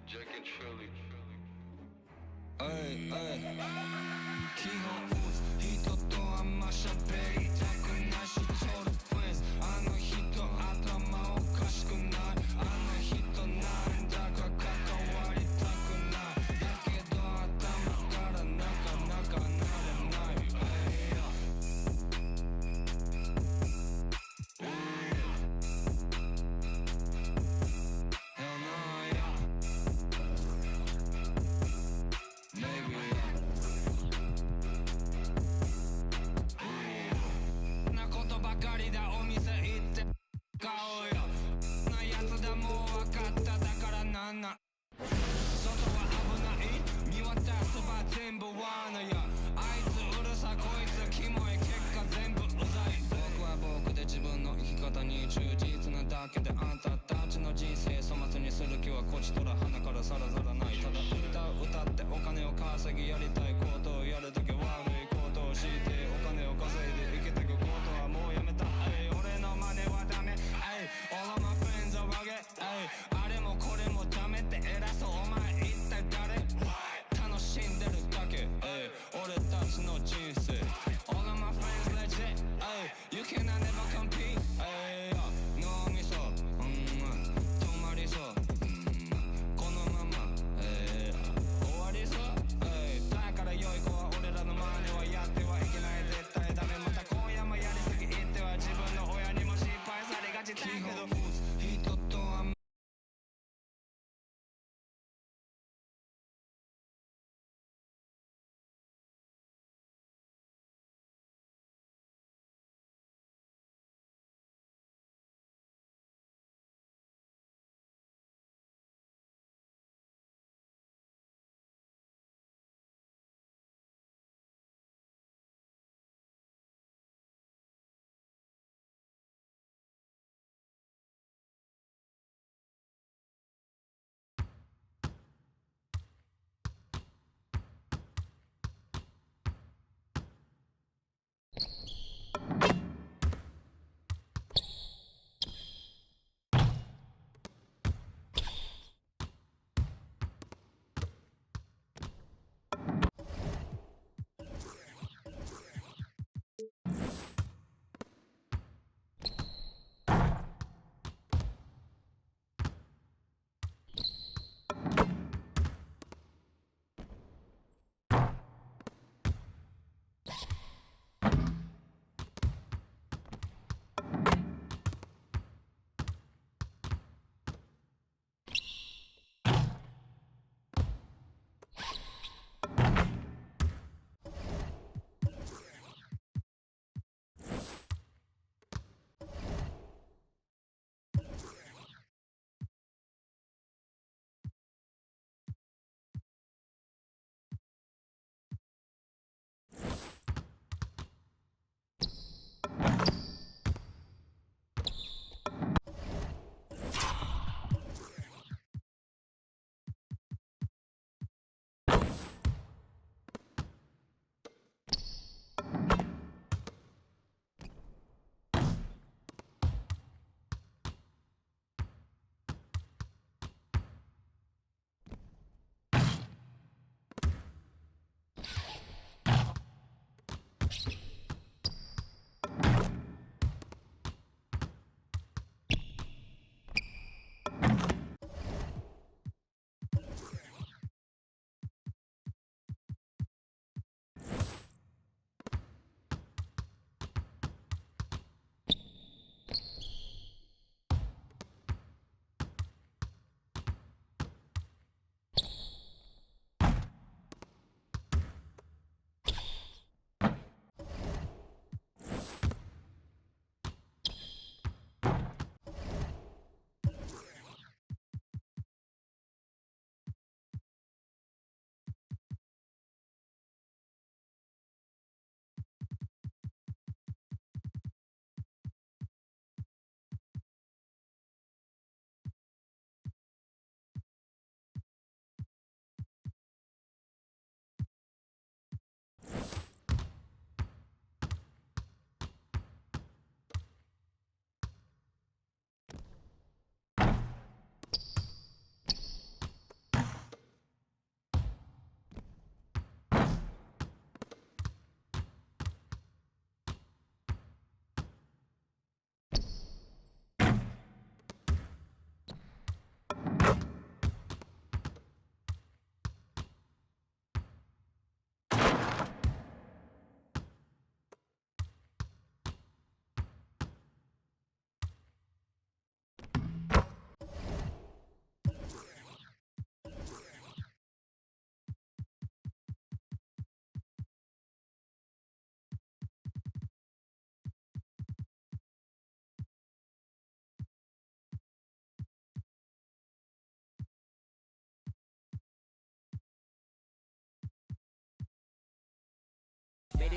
Jack and Shirley。基本人とあんま喋りたくないしトルフェンスあの人頭おかしくないあの人なんだか関わりたくないだけど頭からなかなかなれないなことばかりだお店行って買おうよなやつだもう分かっただからなんな外は危ない見渡せば全部罠やあいつうるさこいつキモい結果全部うざい僕は僕で自分の生き方に忠実なだけであんたたちの人生粗末にする気はこちとら鼻からさらざらないただ歌ってお金を稼ぎやりたいことをやるだけ悪いことをしてお金を稼いで生きてくことはもうやめた俺の真似はダメ All of my friends are rugged あれもこれもダメって偉そうお前一体誰楽しんでるだけ俺たちの人生 All of my friends legit You cannot never compete 脳みそ止まりそうこのまま終わりそうだから良い子は俺らの真似はやってはいけない絶対ダメまた今夜もやりすぎ言っては自分の親にも心配されがちだけど人とは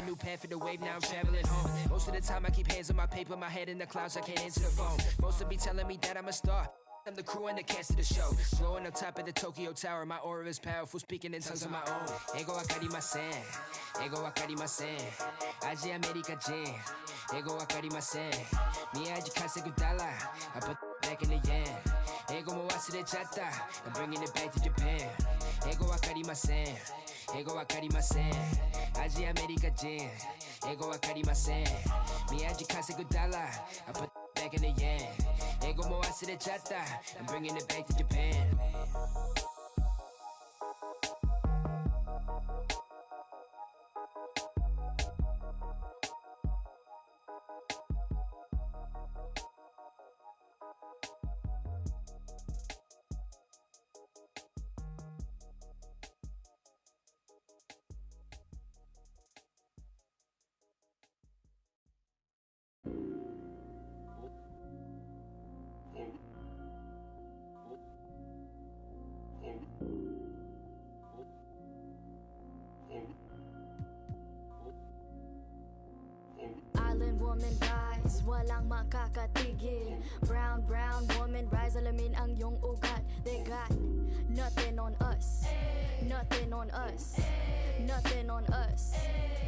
a new path for the wave, now I'm traveling home. Most of the time I keep hands on my paper, my head in the clouds, I can't answer the phone. Most of be telling me that I'm a star. I'm the crew and the cast of the show. Blowing up top of the Tokyo Tower, my aura is powerful, speaking in tongues of my own. Ego wakarimasen, ego wakarimasen. Aji America Jin, ego wakarimasen. Miyaji kasegu dollar, I put back in the yen. Ego mo wasurechatta, I'm bringing it back to Japan. Ego wakarimasen, ego wakarimasen. Aji America Jin, ego wakarimasen. Miyaji kasegu dollar, I put back in the yen. Ego mo wasurechatta, I'm bringing it back to Japan. Island woman rise, walang makakatigil. Brown woman rise, alamin ang iyong ugat. They got nothing on us, nothing on us, nothing on us,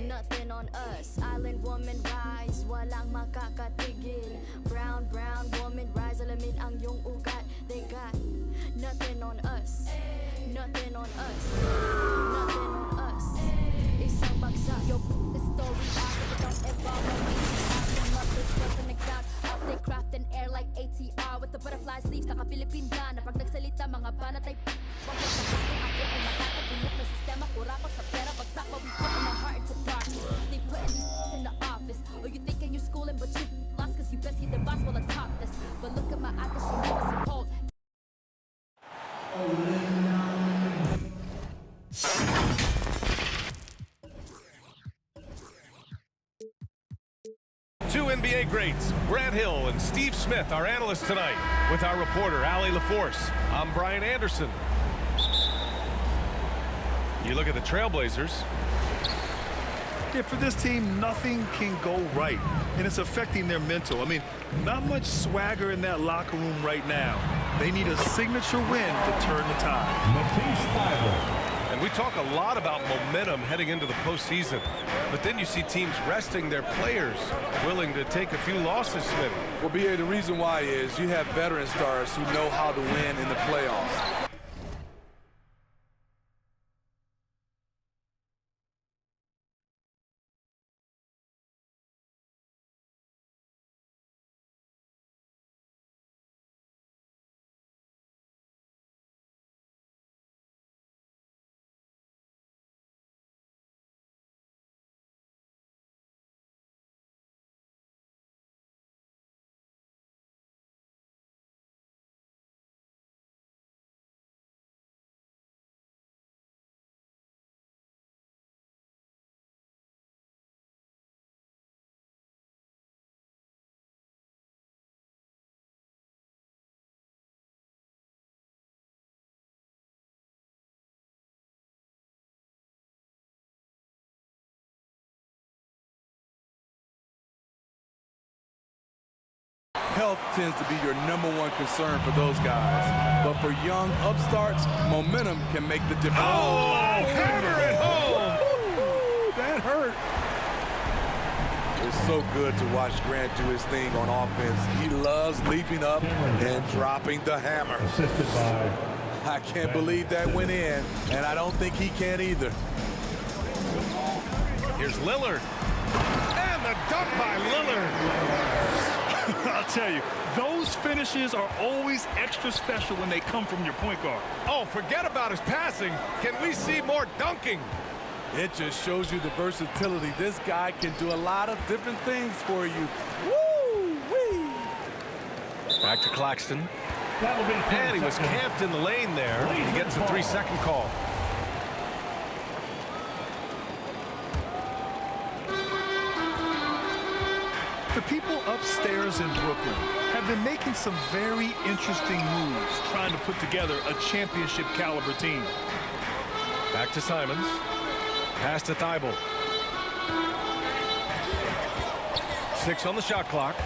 nothing on us. Island woman rise, walang makakatigil. Brown woman rise, alamin ang iyong ugat. They got nothing on us, nothing on us, nothing on us. Isang bagsak, yo, the story after the don't ever up they craft and air like ATR with the butterfly sleeves, naka-Philippine gun. Pag nagsalita, mga banat ay pagkat sa akin ay nakakabulok na sistema. Kurakot sa pera, bagsak, but we put in our heart into darkness. They put in the office. Or you thinking you schooling, but you lost cause you best get the boss while I top this. But look at my eye, cause she never supposed. Two NBA greats, Grant Hill and Steve Smith, our analysts tonight, with our reporter, Allie LaForce. I'm Brian Anderson. You look at the Trailblazers. Yeah, for this team, nothing can go right, and it's affecting their mental. I mean, not much swagger in that locker room right now. They need a signature win to turn the tide. Matisse Thybulle. And we talk a lot about momentum heading into the postseason, but then you see teams resting their players, willing to take a few losses, Smitty. Well, B.A., the reason why is you have veteran stars who know how to win in the playoffs. Health tends to be your #1 concern for those guys. But for young upstarts, momentum can make the difference. Oh, hammer it home! That hurt. It's so good to watch Grant do his thing on offense. He loves leaping up and dropping the hammer. Assisted by... I can't believe that went in, and I don't think he can either. Here's Lillard. And the dunk by Lillard. I'll tell you, those finishes are always extra special when they come from your point guard. Oh, forget about his passing. Can we see more dunking? It just shows you the versatility. This guy can do a lot of different things for you. Woo-wee! Back to Claxton. That'll be And he was camped in the lane there. He gets a 3-second call. The people upstairs in Brooklyn have been making some very interesting moves, trying to put together a championship caliber team. Back to Simons. Pass to Thybulle. 6 on the shot clock.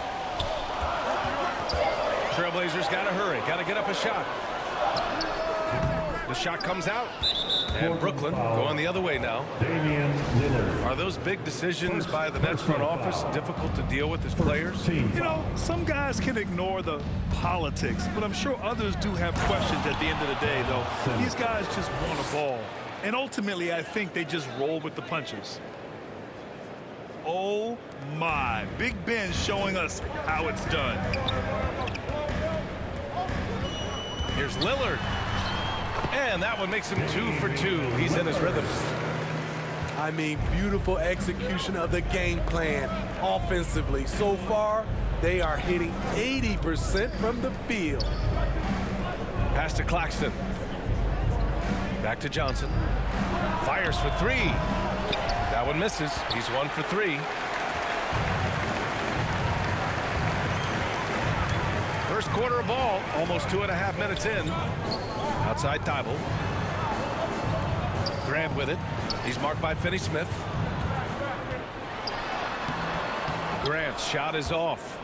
Trailblazers got to hurry. Got to get up a shot. The shot comes out. And Brooklyn going the other way now. Damian Lillard. Are those big decisions by the Nets front office difficult to deal with as players? You know, some guys can ignore the politics, but I'm sure others do have questions at the end of the day, though. These guys just want a ball. And ultimately, I think they just roll with the punches. Oh, my. Big Ben showing us how it's done. Here's Lillard. And that one makes him 2 for 2. He's in his rhythm. I mean, beautiful execution of the game plan offensively. So far, they are hitting 80% from the field. Pass to Claxton. Back to Johnson. Fires for 3. That one misses. He's 1 for 3. First quarter of ball, almost 2.5 minutes in. Outside Thibault. Grant with it. He's marked by Finney-Smith. Grant's shot is off.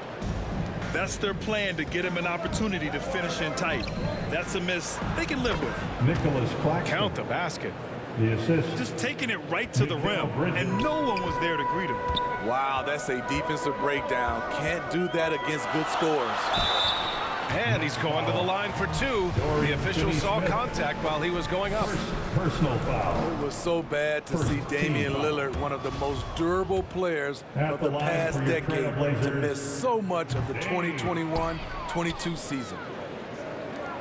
That's their plan, to get him an opportunity to finish in tight. That's a miss they can live with. Nicholas Claxton. Count the basket. The assist. Just taking it right to the rim, and no one was there to greet him. Wow, that's a defensive breakdown. Can't do that against good scores. And he's going to the line for 2. The official saw contact while he was going up. Personal foul. It was so bad to see Damian Lillard, one of the most durable players of the past decade, to miss so much of the 2021-22 season.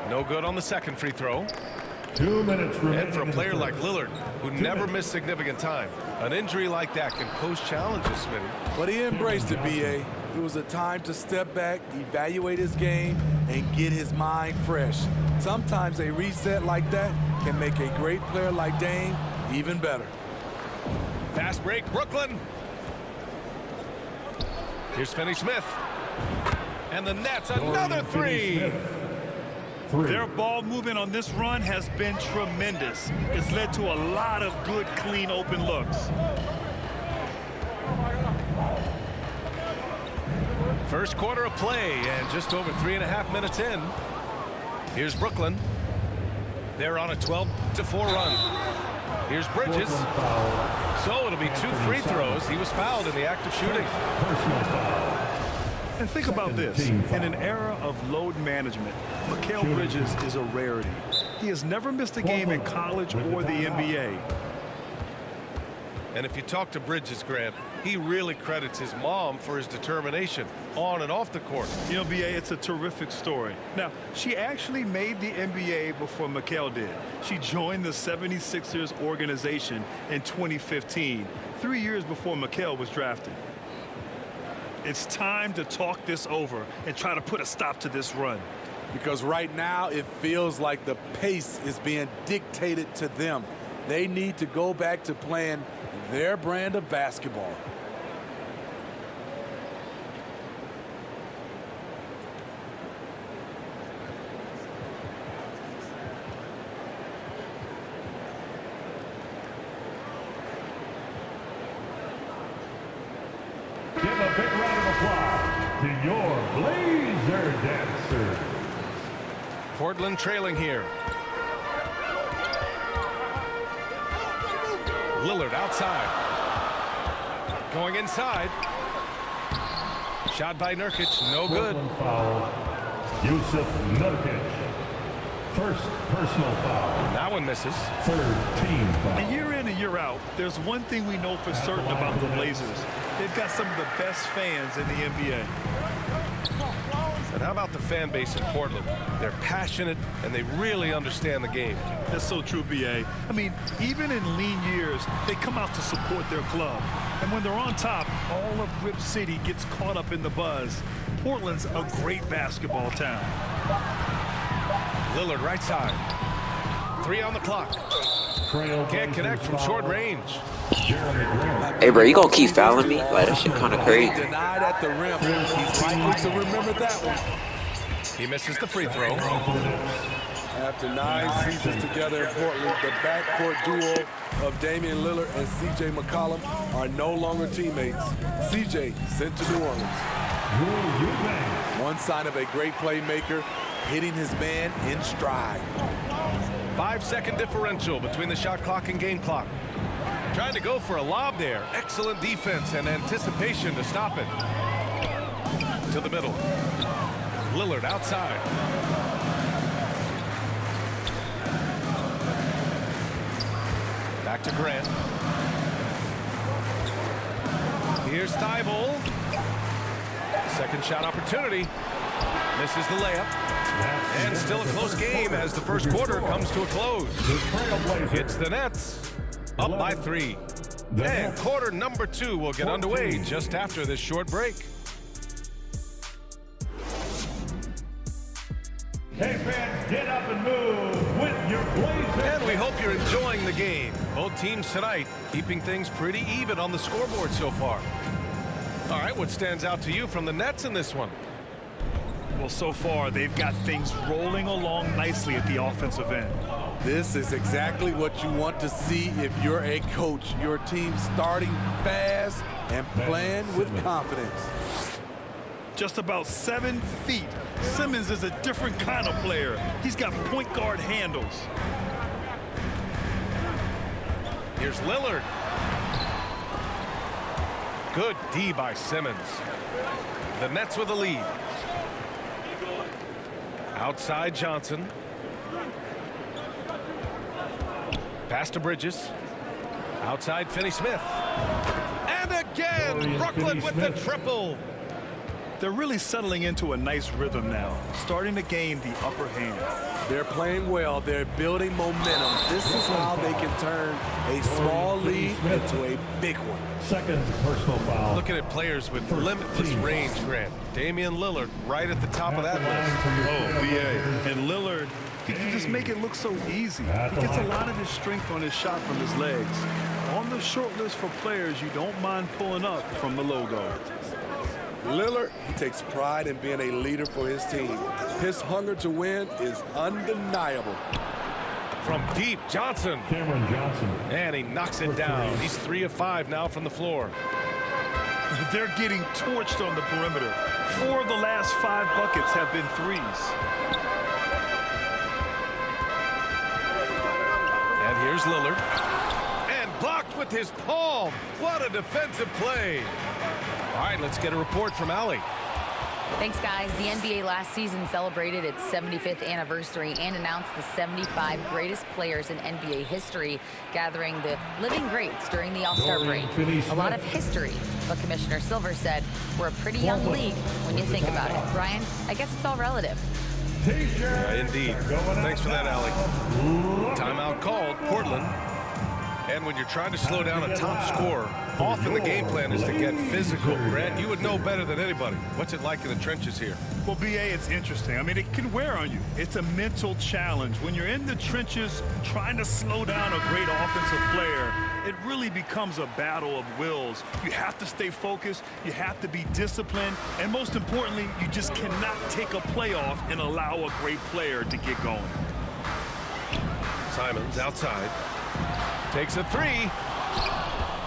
No good on the second free throw. 2 minutes remaining. And for a player like Lillard, who never missed significant time, an injury like that can pose challenges, Smitty. But he embraced it, B.A. It was a time to step back, evaluate his game, and get his mind fresh. Sometimes a reset like that can make a great player like Dame even better. Fast break, Brooklyn. Here's Finney-Smith. And the Nets, another 3. Their ball movement on this run has been tremendous. It's led to a lot of good, clean, open looks. First quarter of play, and just over 3.5 minutes in. Here's Brooklyn. They're on a 12-4 run. Here's Bridges. So it'll be 2 free throws. He was fouled in the act of shooting. Personal foul. And think about this. In an era of load management, Mikal Bridges is a rarity. He has never missed a game in college or the NBA. And if you talk to Bridges, Grant, he really credits his mom for his determination on and off the court. You know, B.A., it's a terrific story. Now, she actually made the NBA before Mikal did. She joined the 76ers organization in 2015, 3 years before Mikal was drafted. It's time to talk this over and try to put a stop to this run. Because right now it feels like the pace is being dictated to them. They need to go back to playing their brand of basketball. Give a big round of applause to your Blazer dancers. Portland trailing here. Lillard outside. Going inside. Shot by Nurkic, no good. Portland foul. Yusuf Nurkic. First personal foul. That one misses. Third team foul. And year in and year out, there's one thing we know for certain about the Blazers. They've got some of the best fans in the NBA. And how about the fan base in Portland? They're passionate and they really understand the game. That's so true, B.A. I mean, even in lean years, they come out to support their club. And when they're on top, all of Rip City gets caught up in the buzz. Portland's a great basketball town. Lillard right side. 3 on the clock. Can't connect from short range. Hey, bro, you gonna keep fouling me? Like, that shit kind of crazy. Denied at the rim. He's likely to remember that one. He misses the free throw. After 9 seasons together in Portland, the backcourt duo of Damian Lillard and C.J. McCollum are no longer teammates. C.J. sent to New Orleans. One sign of a great playmaker, hitting his man in stride. 5-second differential between the shot clock and game clock. Trying to go for a lob there. Excellent defense and anticipation to stop it. To the middle. Lillard outside. Back to Grant. Here's Thibault. Second shot opportunity. Misses the layup. And still a close game as the first quarter comes to a close. It's the Nets up by 3. And quarter number 2 will get underway just after this short break. Hey fans, get up and move with your Blazers. And we hope you're enjoying the game. Both teams tonight keeping things pretty even on the scoreboard so far. All right, what stands out to you from the Nets in this one? Well, so far, they've got things rolling along nicely at the offensive end. This is exactly what you want to see if you're a coach. Your team starting fast and playing with confidence. Just about 7 feet. Simmons is a different kind of player. He's got point guard handles. Here's Lillard. Good D by Simmons. The Nets with a lead. Outside Johnson. Pass to Bridges. Outside Finney-Smith. And again, Brooklyn with the triple. They're really settling into a nice rhythm now, starting to gain the upper hand. They're playing well. They're building momentum. This is how they can turn a small lead into a big one. Second personal foul. Looking at players with limitless range, Grant. Damian Lillard right at the top of that list. Oh, BA. And Lillard, he can just make it look so easy. He gets a lot of his strength on his shot from his legs. On the short list for players you don't mind pulling up from the logo. Lillard, he takes pride in being a leader for his team. His hunger to win is undeniable. From deep, Johnson. Cameron Johnson. And he knocks it down. He's 3 of 5 now from the floor. They're getting torched on the perimeter. 4 of the last 5 buckets have been threes. And here's Lillard. And blocked with his palm. What a defensive play. All right, let's get a report from Allie. Thanks, guys. The NBA last season celebrated its 75th anniversary and announced the 75 greatest players in NBA history, gathering the living greats during the All-Star break. A lot of history, but Commissioner Silver said we're a pretty young league when you think about it. Brian, I guess it's all relative. Indeed. Thanks for that, Allie. Timeout called, Portland. And when you're trying to slow down a top scorer, often the game plan is to get physical. Grant, you would know better than anybody. What's it like in the trenches here? Well, BA, it's interesting. I mean, it can wear on you. It's a mental challenge. When you're in the trenches trying to slow down a great offensive player, it really becomes a battle of wills. You have to stay focused. You have to be disciplined. And most importantly, you just cannot take a play off and allow a great player to get going. Simons outside. Takes a 3.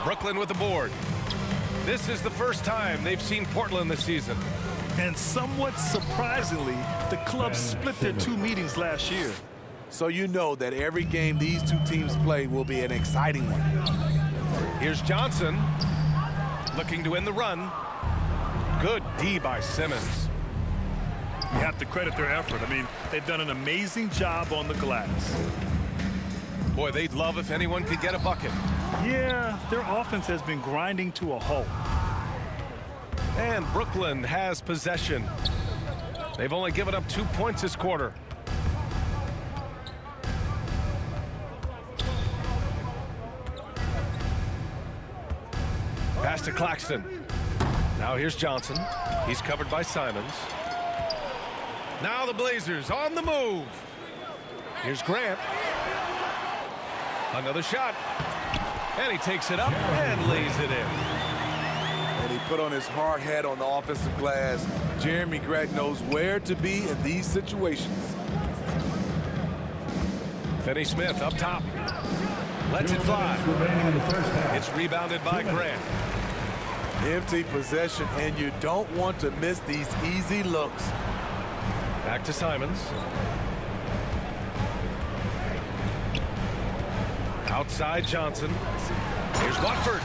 Brooklyn with the board. This is the first time they've seen Portland this season. And somewhat surprisingly, the club split their 2 meetings last year. So you know that every game these two teams play will be an exciting one. Here's Johnson looking to end the run. Good D by Simmons. You have to credit their effort. I mean, they've done an amazing job on the glass. Boy, they'd love if anyone could get a bucket. Yeah, their offense has been grinding to a halt. And Brooklyn has possession. They've only given up 2 points this quarter. Pass to Claxton. Now here's Johnson. He's covered by Simons. Now the Blazers on the move. Here's Grant. Another shot. And he takes it up and lays it in. And he put on his hard hat on the offensive glass. Jeremy Grant knows where to be in these situations. Finney Smith up top. Lets it fly. Remaining in the first half. It's rebounded by Grant. Empty possession, and you don't want to miss these easy looks. Back to Simons. Outside Johnson. Here's Watford.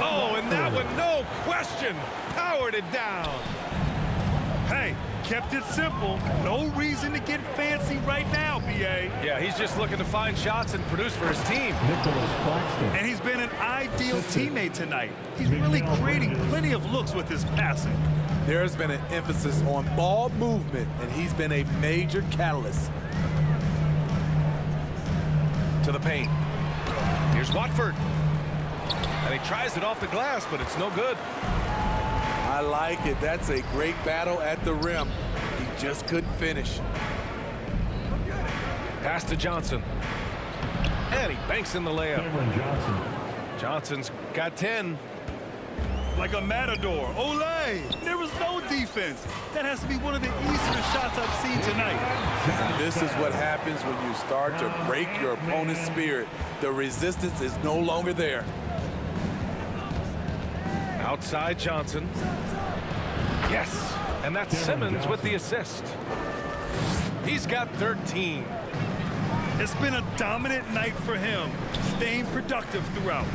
Oh, and that one, no question, powered it down. Hey, kept it simple. No reason to get fancy right now, B.A. Yeah, he's just looking to find shots and produce for his team. Nicholas Claxton. And he's been an ideal teammate tonight. He's really creating plenty of looks with his passing. There's been an emphasis on ball movement, and he's been a major catalyst. To the paint. Here's Watford. And he tries it off the glass, but it's no good. I like it. That's a great battle at the rim. He just couldn't finish. Pass to Johnson. And he banks in the layup. Cameron Johnson. Johnson's got 10. Like a matador. Olay! There was no defense. That has to be one of the easier shots I've seen tonight. This is what happens when you start to break your opponent's spirit. The resistance is no longer there. Outside Johnson. Yes, and that's Simmons with the assist. He's got 13. It's been a dominant night for him, staying productive throughout.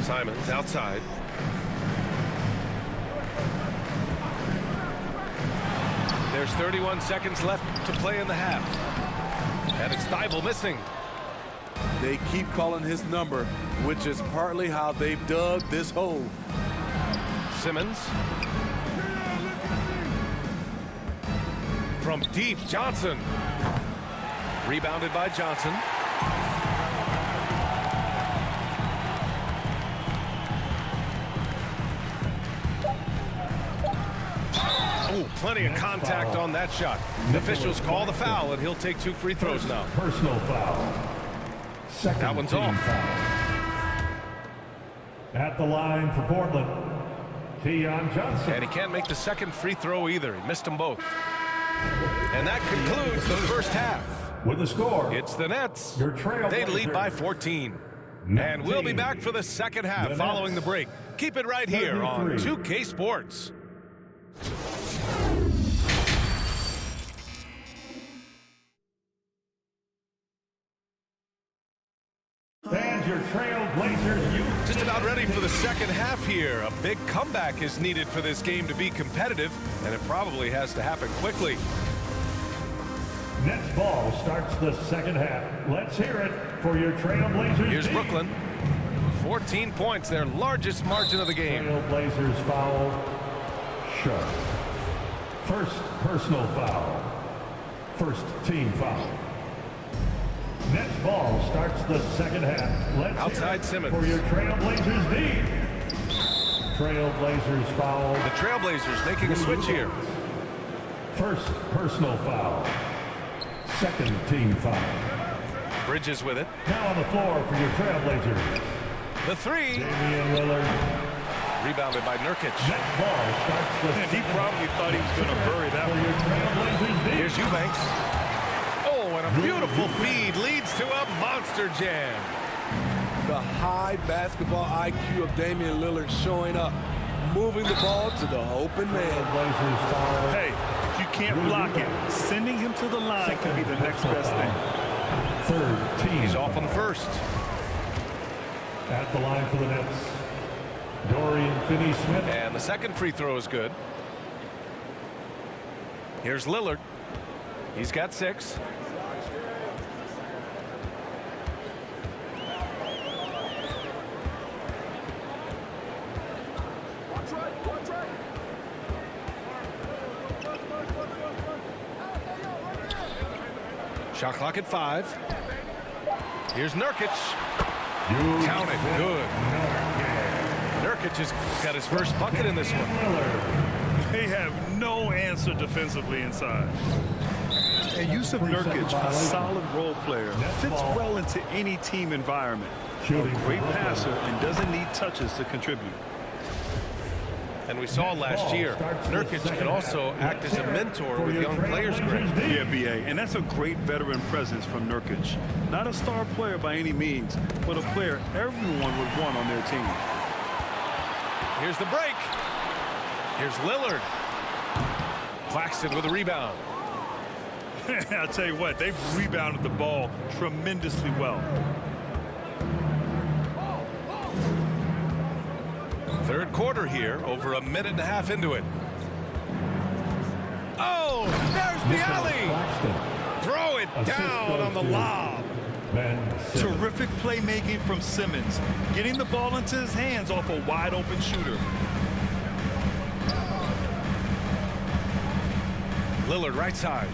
Simons outside. There's 31 seconds left to play in the half. And it's Thibault missing. They keep calling his number, which is partly how they've dug this hole. Simmons. From deep, Johnson. Rebounded by Johnson. Oh, plenty of contact on that shot. The officials call the foul, and he'll take 2 free throws now. Personal foul. Second That one's team off. foul. At the line for Portland, Keon Johnson. And he can't make the second free throw either. He missed them both. And that concludes the first half. With the score, It's the Nets. Your Trailblazers. They lead by 14. And we'll be back for the second half following the break. Keep it right here on 2K Sports. And your Trailblazers youth. Just about ready for the second half here. A big comeback is needed for this game to be competitive, and it probably has to happen quickly. Nets ball starts the second half. Let's hear it for your Trailblazers. Here's team. Brooklyn. 14 points, their largest margin of the game. Trailblazers foul. Sharp. First personal foul. First team foul. Nets ball starts the second half. Let's Outside hear it Simmons. for your Trailblazers D. Trailblazers foul. The Trailblazers making a switch here. First personal foul. Second team foul. Bridges with it. Now on the floor for your Trailblazers. The three. Damian Lillard. Rebounded by Nurkic. Nets ball starts the And he probably thought he was going to bury that for one. your Trailblazers D. Here's Eubanks. Oh, and a beautiful feed leads to a monster jam. The high basketball IQ of Damian Lillard showing up, moving the ball to the open man. Trailblazers foul. Hey, if you can't block it, sending him to the line could be the next best thing. Third team. He's off on the first. At the line for the Nets, Dorian Finney-Smith. And the second free throw is good. Here's Lillard. He's got 6. Shot clock at 5. Here's Nurkic. Count it. Good. Nurkic has got his first bucket in this one. They have no answer defensively inside. And Yusuf Nurkic, a solid role player, fits well into any team environment. A great passer and doesn't need touches to contribute. And we saw last year, Nurkic can also act as a mentor with young players, Greg. Yeah, B.A., and that's a great veteran presence from Nurkic. Not a star player by any means, but a player everyone would want on their team. Here's the break. Here's Lillard. Claxton with a rebound. I'll tell you what, they've rebounded the ball tremendously well. Third quarter here, over a minute and a half into it. Oh, there's the alley. Throw it down on the lob. Terrific playmaking from Simmons, getting the ball into his hands off a wide open shooter. Lillard right side.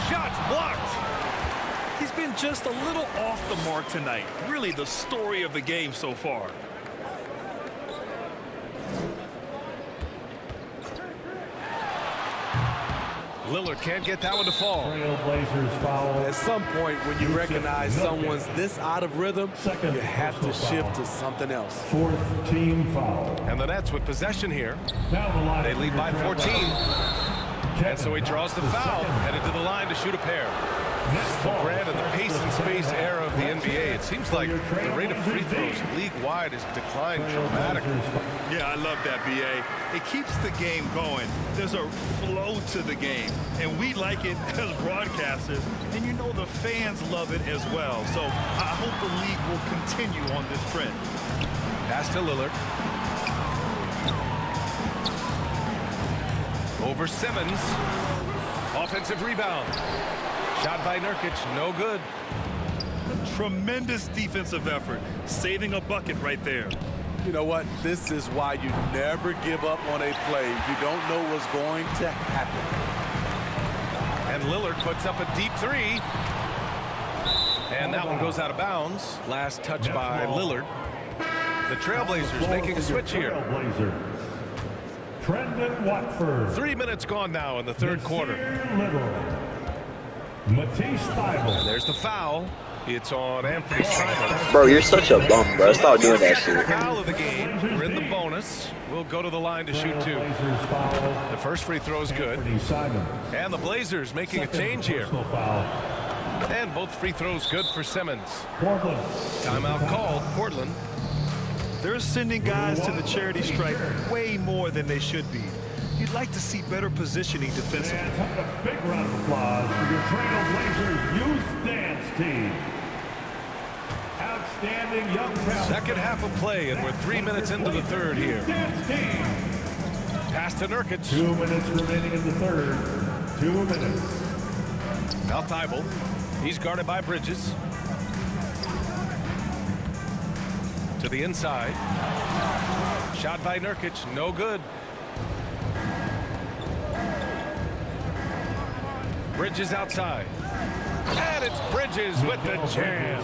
Shots blocked. He's been just a little off the mark tonight. Really the story of the game so far. Lillard can't get that one to fall. Trailblazers foul. At some point, when you recognize someone's this out of rhythm, you have to shift to something else. Fourth team foul. And the Nets with possession here. Down the line. They lead by 14. And so he draws the foul, headed to the line to shoot a pair. Well, Grant, in the pace and space era of the NBA, it seems like the rate of free throws league-wide has declined dramatically. Yeah, I love that, B.A. It keeps the game going. There's a flow to the game, and we like it as broadcasters, and you know the fans love it as well. So I hope the league will continue on this trend. Pass to Lillard. Over Simmons. Offensive rebound. Shot by Nurkic, no good. Tremendous defensive effort, saving a bucket right there. You know what? This is why you never give up on a play. You don't know what's going to happen. And Lillard puts up a deep three. And that one goes out of bounds. Last touch by Lillard. The Trailblazers making a switch here. Trendon Watford. 3 minutes gone now in the third quarter. Matisse Thybulle. And there's the foul. It's on Anthony Simons. Bro, you're such a bum, bro. Stop doing that shit. Foul of the game. We're in the bonus. We'll go to the line to shoot two. The first free throw is good. And the Blazers making a change here. And both free throws good for Simmons. Timeout called. Portland. They're sending guys to the charity stripe way more than they should be. You'd like to see better positioning defensively. And a big round of applause for your Trailblazers youth dance team. Outstanding young talent. Second half of play, and we're 3 minutes into the third here. Dance team. Pass to Nurkic. 2 minutes remaining in the third. 2 minutes. Now Thybulle. He's guarded by Bridges. To the inside. Shot by Nurkic, no good. Bridges outside. And it's Bridges with the jam.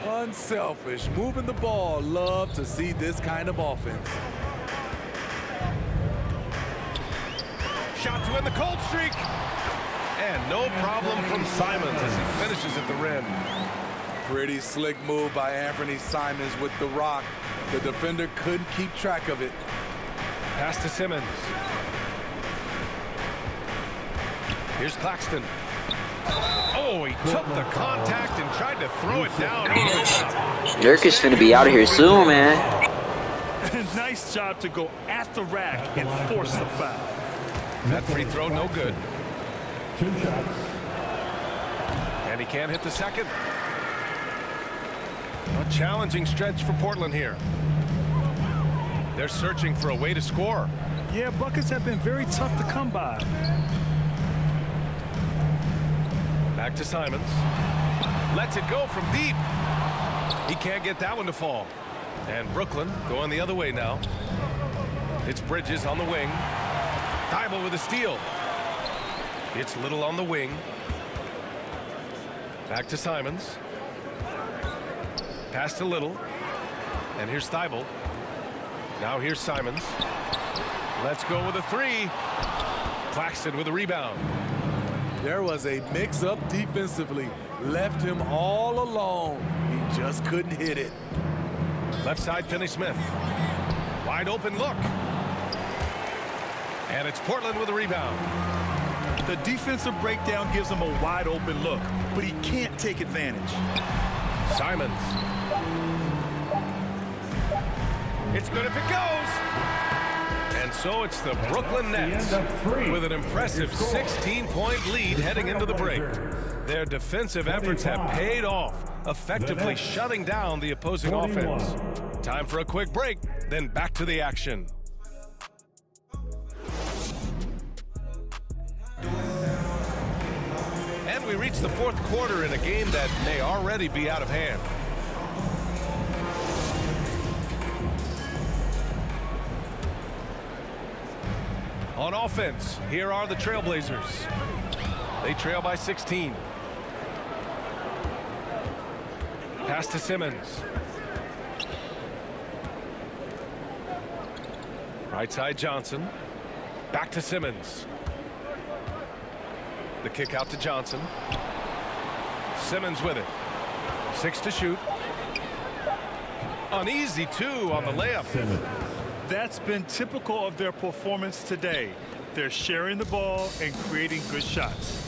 Unselfish, moving the ball. Love to see this kind of offense. Shot to end the cold streak. And no problem from Simons as he finishes at the rim. Pretty slick move by Anthony Simons with the rock. The defender couldn't keep track of it. Pass to Simmons. Here's Claxton. Oh, he took the contact and tried to throw it down over the top. Nurkic's finna be out of here soon, man. Nice job to go at the rack and force the foul. That free throw, no good. 2 shots. And he can't hit the second. A challenging stretch for Portland here. They're searching for a way to score. Yeah, buckets have been very tough to come by. Back to Simons. Lets it go from deep. He can't get that one to fall. And Brooklyn going the other way now. It's Bridges on the wing. Thybulle with a steal. It's Little on the wing. Back to Simons. Pass to Little. And here's Thybulle. Now here's Simons. Let's go with a three. Claxton with a rebound. There was a mix-up defensively. Left him all alone. He just couldn't hit it. Left side, Finney-Smith. Wide open look. And it's Portland with a rebound. The defensive breakdown gives him a wide open look, but he can't take advantage. Simons. It's good if it goes. And so it's the Brooklyn Nets with an impressive 16-point lead heading into the break. Their defensive efforts have paid off, effectively shutting down the opposing offense. Time for a quick break, then back to the action. And we reach the fourth quarter in a game that may already be out of hand. On offense, here are the Trailblazers. They trail by 16. Pass to Simmons. Right side Johnson. Back to Simmons. The kick out to Johnson. Simmons with it. 6 to shoot. An easy 2 on the layup. That's been typical of their performance today. They're sharing the ball and creating good shots.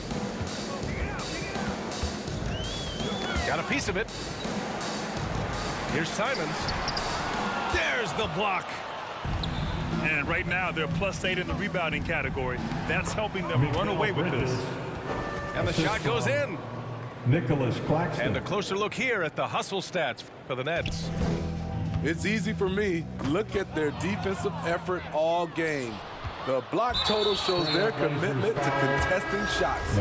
Got a piece of it. Here's Simons. There's the block. And right now, they're +8 in the rebounding category. That's helping them run away with this. And the shot goes in. Nicholas Claxton. And a closer look here at the hustle stats for the Nets. It's easy for me. Look at their defensive effort all game. The block total shows their commitment to contesting shots.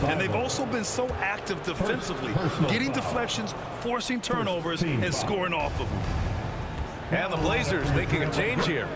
And they've also been so active defensively, getting deflections, forcing turnovers, and scoring off of them. And the Blazers making a change here.